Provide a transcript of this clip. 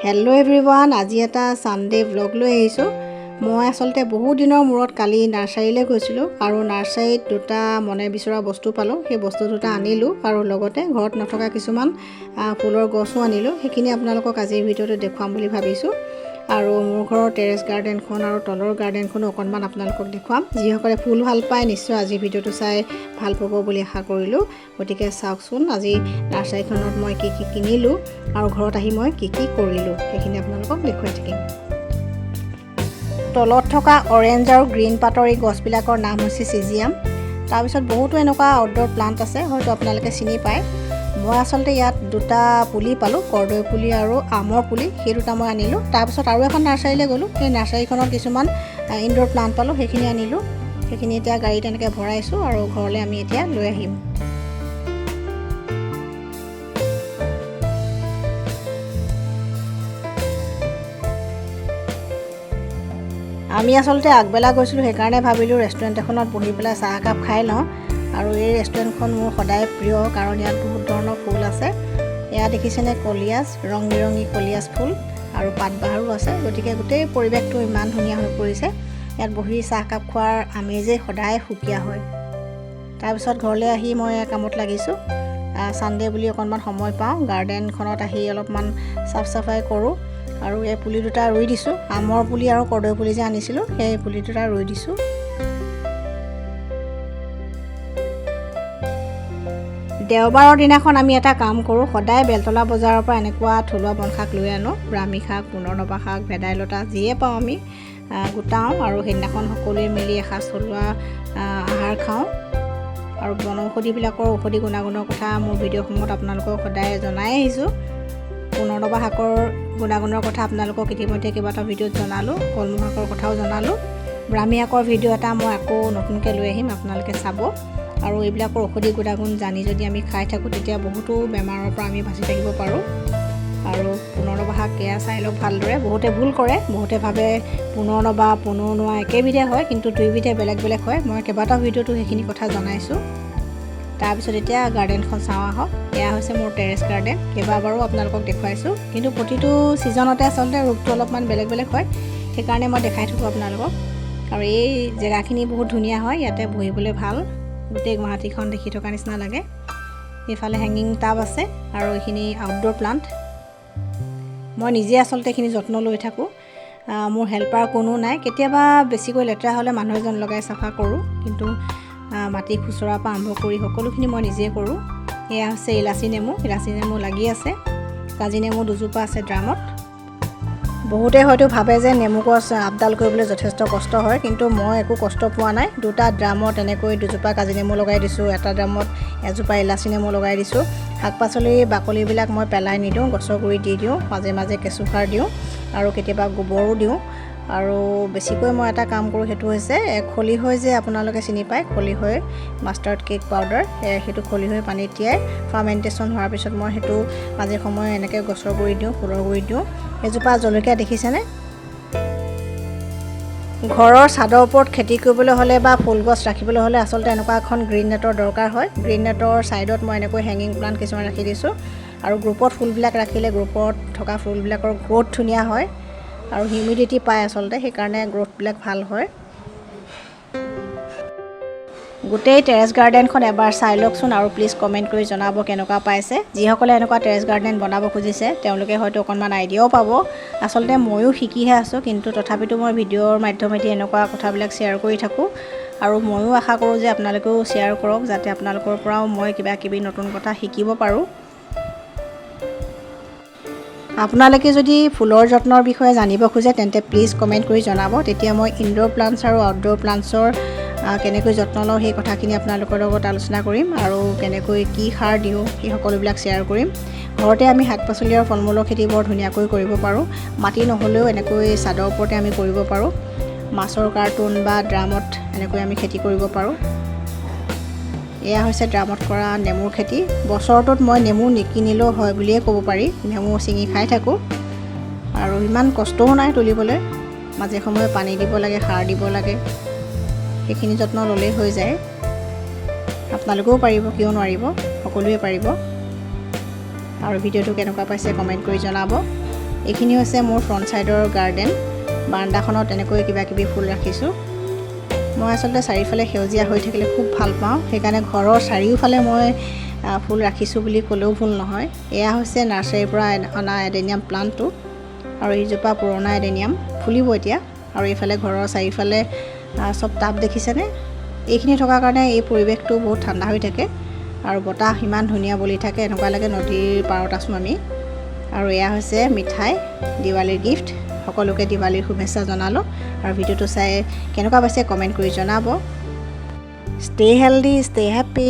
Hello' everyone, আজি এটা Sunday blog লৈ আহিছোঁ। মই আসলতে বহু দিনৰ মূৰত কালি নাৰ্চাৰীলৈ গৈছিলোঁ আৰু নাৰ্চাৰীত দুটা মনে বিচৰা বস্তু পালোঁ। সেই বস্তু দুটা আনিলোঁ আৰু লগতে ঘৰত নথকা কিছুমান ফুলৰ গছো আনিলোঁ। সেইখিনি আপোনালোকক আজিৰ ভিডিঅ'টো দেখুৱাম বুলি ভাবিছোঁ। আৰু মোৰ ঘৰৰ টেৰেছ গাৰ্ডেনখন আৰু তলৰ গাৰ্ডেনখনো অকণমান আপোনালোকক দেখুৱাম। যিসকলে ফুল ভাল পায় নিশ্চয় আজি ভিডিঅ'টো চাই ভাল পাব বুলি আশা কৰিলোঁ। গতিকে চাওকচোন আজি নাৰ্চাৰীখনত মই কি কি কিনিলোঁ আৰু ঘৰত আহি মই কি কি কৰিলোঁ সেইখিনি আপোনালোকক দেখুৱাই থাকিম। তলত থকা অৰেঞ্জ আৰু গ্ৰীণ পাতৰ এই গছবিলাকৰ নাম হৈছে চিজিয়াম। তাৰপিছত বহুতো এনেকুৱা আউটডোৰ প্লাণ্ট আছে, হয়তো আপোনালোকে চিনি পায়। মই আচলতে ইয়াত দুটা পুলি পালোঁ, কৰ্দৈ পুলি আৰু আমৰ পুলি, সেই দুটা মই আনিলোঁ। তাৰপিছত আৰু এখন নাৰ্চাৰীলৈ গ'লোঁ, সেই নাৰ্চাৰীখনত কিছুমান ইনডোৰ প্লাণ্ট পালোঁ, সেইখিনি আনিলোঁ। সেইখিনি এতিয়া গাড়ীত এনেকৈ ভৰাইছোঁ আৰু ঘৰলৈ আমি এতিয়া লৈ আহিম। আমি আচলতে আগবেলা গৈছিলোঁ, সেইকাৰণে ভাবিলোঁ ৰেষ্টুৰেণ্ট এখনত বহি পেলাই চাহ একাপ খাই লওঁ। আৰু এই ৰেষ্টুৰেণ্টখন মোৰ সদায় প্ৰিয়, কাৰণ ইয়াত বহুত ধৰণৰ ফুল আছে। এয়া দেখিছেনে কলিয়াজ, ৰং বিৰঙী কলিয়াজ ফুল আৰু পাতবাহাৰো আছে। গতিকে গোটেই পৰিৱেশটো ইমান ধুনীয়া হৈ পৰিছে। ইয়াত বহি চাহকাপ খোৱাৰ আমেজেই সদায় সুকীয়া হয়। তাৰপিছত ঘৰলৈ আহি মই কামত লাগিছোঁ। ছানডে বুলি অকণমান সময় পাওঁ, গাৰ্ডেনখনত আহি অলপমান চাফ চাফাই কৰোঁ। আৰু এই পুলি দুটা ৰুই দিছোঁ, আমৰ পুলি আৰু কৰ্দৈ পুলি যে আনিছিলোঁ সেই পুলি দুটা ৰুই দিছোঁ। দেওবাৰৰ দিনাখন আমি এটা কাম কৰোঁ, সদায় বেলতলা বজাৰৰ পৰা এনেকুৱা থলুৱা বনশাক লৈ আনোঁ। ব্ৰাহ্মী শাক, পুনৰ্নবা শাক, ভেদাইলতা যিয়ে পাওঁ আমি গোটাওঁ আৰু সেইদিনাখন সকলোৱে মিলি এসাঁজ থলুৱা আহাৰ খাওঁ। আৰু বনৌষধিবিলাকৰ ঔষধি গুণাগুণৰ কথা মোৰ ভিডিঅ'সমূহত আপোনালোকক সদায় জনাই আহিছোঁ। পুনৰ্নবা শাকৰ গুণাগুণৰ কথা আপোনালোকক ইতিমধ্যে কেইবাটাও ভিডিঅ'ত জনালোঁ, কলমৌ শাকৰ কথাও জনালোঁ। ব্ৰাহ্মী শাকৰ ভিডিঅ' এটা মই আকৌ নতুনকৈ লৈ আহিম, আপোনালোকে চাব। আৰু এইবিলাকৰ ঔষধি গুণাগুণ জানি যদি আমি খাই থাকোঁ তেতিয়া বহুতো বেমাৰৰ পৰা আমি বাচি থাকিব পাৰোঁ। আৰু পুনৰ্নবা শাক এয়া চাই লওক ভালদৰে। বহুতে ভুল কৰে, বহুতে ভাবে পুনৰ্নবা পুনৰ্নোৱা একেবিধে হয়, কিন্তু দুইবিধে বেলেগ বেলেগ হয়। মই কেইবাটাও ভিডিঅ'তো সেইখিনি কথা জনাইছোঁ। তাৰপিছত এতিয়া গাৰ্ডেনখন চাওঁ আহক। এয়া হৈছে মোৰ টেৰেছ গাৰ্ডেন, কেইবাবাৰো আপোনালোকক দেখুৱাইছোঁ, কিন্তু প্ৰতিটো ছিজনতে আচলতে ৰূপটো অলপমান বেলেগ বেলেগ হয়, সেইকাৰণে মই দেখাই থাকোঁ আপোনালোকক। আৰু এই জেগাখিনি বহুত ধুনীয়া হয়, ইয়াতে বহিবলৈ ভাল, গোটেই গুৱাহাটীখন দেখি থকা নিচিনা লাগে। এইফালে হেঙিং টাব আছে আৰু এইখিনি আউটডোৰ প্লাণ্ট। মই নিজে আচলতে এইখিনি যত্ন লৈ থাকোঁ, মোৰ হেল্পাৰ কোনো নাই। কেতিয়াবা বেছিকৈ লেতেৰা হ'লে মানুহ এজন লগাই চাফা কৰোঁ, কিন্তু মাটি খুচৰাৰ পৰা আৰম্ভ কৰি সকলোখিনি মই নিজে কৰোঁ। এয়া হৈছে ইলাচি নেমু লাগি আছে। কাজি নেমু দুজোপা আছে ড্ৰামত। বহুতে হয়তো ভাবে যে নেমু গছ আপডাল কৰিবলৈ যথেষ্ট কষ্ট হয়, কিন্তু মই একো কষ্ট পোৱা নাই। দুটা ড্ৰামত এনেকৈ দুজোপা কাজি নেমু লগাই দিছোঁ, এটা ড্ৰামত এজোপা ইলাচি নেমু লগাই দিছোঁ। শাক পাচলিৰ বাকলিবিলাক মই পেলাই নিদিওঁ, গছৰ গুৰিত দি দিওঁ, মাজে মাজে কেঁচুসাৰ দিওঁ আৰু কেতিয়াবা গোবৰো দিওঁ। আৰু বেছিকৈ মই এটা কাম কৰোঁ, সেইটো হৈছে খলিহৈ যে আপোনালোকে চিনি পায়, খলিহৈ মাষ্টাৰ্ড কেক পাউডাৰ, সেইটো খলিহৈ পানীত তিয়াই ফাৰ্মেণ্টেশ্যন হোৱাৰ পিছত মই সেইটো মাজে সময়ে এনেকৈ গছৰ গুৰিত দিওঁ, ফুলৰ গুৰিত দিওঁ। এজোপা জলকীয়া দেখিছেনে? ঘৰৰ ছাদৰ ওপৰত খেতি কৰিবলৈ হ'লে বা ফুলগছ ৰাখিবলৈ হ'লে আচলতে এনেকুৱা এখন গ্ৰীণ নেটৰ দৰকাৰ হয়। গ্ৰীণ নেটৰ ছাইডত মই এনেকৈ হেঙিং প্লাণ্ট কিছুমান ৰাখি দিছোঁ। আৰু গ্ৰুপত ফুলবিলাক ৰাখিলে গ্ৰুপত থকা ফুলবিলাকৰ গ্ৰ'থ ধুনীয়া হয় আৰু হিউমিডিটি পায় আচলতে, সেইকাৰণে গ্ৰ'থবিলাক ভাল হয়। গোটেই টেৰেছ গাৰ্ডেনখন এবাৰ চাই লওকচোন আৰু প্লিজ কমেণ্ট কৰি জনাব কেনেকুৱা পাইছে। যিসকলে এনেকুৱা টেৰেছ গাৰ্ডেন বনাব খুজিছে তেওঁলোকে হয়তো অকণমান আইডিয়াও পাব। আচলতে ময়ো শিকিহে আছোঁ, কিন্তু তথাপিতো মই ভিডিঅ'ৰ মাধ্যমেদি এনেকুৱা কথাবিলাক শ্বেয়াৰ কৰি থাকোঁ। আৰু ময়ো আশা কৰোঁ যে আপোনালোকেও শ্বেয়াৰ কৰক, যাতে আপোনালোকৰ পৰাও মই কিবা কিবি নতুন কথা শিকিব পাৰোঁ। আপোনালোকে যদি ফুলৰ যত্নৰ বিষয়ে জানিব খোজে তেন্তে প্লিজ কমেণ্ট কৰি জনাব, তেতিয়া মই ইনডোৰ প্লাণ্টছ আৰু আউটডোৰ প্লাণ্টছৰ কেনেকৈ যত্ন লওঁ সেই কথাখিনি আপোনালোকৰ লগত আলোচনা কৰিম। আৰু কেনেকৈ কি সাৰ দিওঁ সেই সকলোবিলাক শ্বেয়াৰ কৰিম। ঘৰতে আমি শাক পাচলি আৰু ফল মূলৰ খেতি বৰ ধুনীয়াকৈ কৰিব পাৰোঁ। মাটি নহ'লেও এনেকৈ ছাদৰ ওপৰতে আমি কৰিব পাৰোঁ। মাছৰ কাৰ্টুন বা ড্ৰামত এনেকৈ আমি খেতি কৰিব পাৰোঁ। এয়া হৈছে ড্ৰামত কৰা নেমুৰ খেতি। বছৰটোত মই নেমু নিকিনিলেও হয় বুলিয়ে ক'ব পাৰি, নেমু ছিঙি খাই থাকোঁ। আৰু ইমান কষ্টও নাই তুলিবলৈ, মাজে সময়ে পানী দিব লাগে, সাৰ দিব লাগে, সেইখিনি যত্ন ল'লেই হৈ যায়। আপোনালোকেও পাৰিব, কিয় নোৱাৰিব, সকলোৱে পাৰিব। আৰু ভিডিঅ'টো কেনেকুৱা পাইছে কমেণ্ট কৰি জনাব। এইখিনি হৈছে মোৰ ফ্ৰণ্ট ছাইডৰ গাৰ্ডেন। বাৰাণ্ডাখনত এনেকৈ কিবা কিবি ফুল ৰাখিছোঁ। মই আচলতে চাৰিওফালে সেউজীয়া হৈ থাকিলে খুব ভাল পাওঁ, সেইকাৰণে ঘৰৰ চাৰিওফালে মই ফুল ৰাখিছোঁ বুলি ক'লেও ভুল নহয়। এয়া হৈছে নাৰ্চাৰীৰ পৰা অনা এডেনিয়াম প্লাণ্টটো, আৰু এইজোপা পুৰণা এডেনিয়াম, ফুলিব এতিয়া। আৰু এইফালে ঘৰৰ চাৰিওফালে চব টাব দেখিছেনে? এইখিনি থকাৰ কাৰণে এই পৰিৱেশটো বহুত ঠাণ্ডা হৈ থাকে আৰু বতাহ ইমান ধুনীয়া বলি থাকে, এনেকুৱা লাগে নদীৰ পাৰত আছোঁ আমি। আৰু এয়া হৈছে মিঠাই, দিৱালীৰ গিফ্ট। সকলোকে দিৱালীৰ শুভেচ্ছা জনালোঁ, আৰু ভিডিঅ'টো চাই কেনেকুৱা পাইছে কমেণ্ট কৰি জনাব। Stay healthy, stay happy.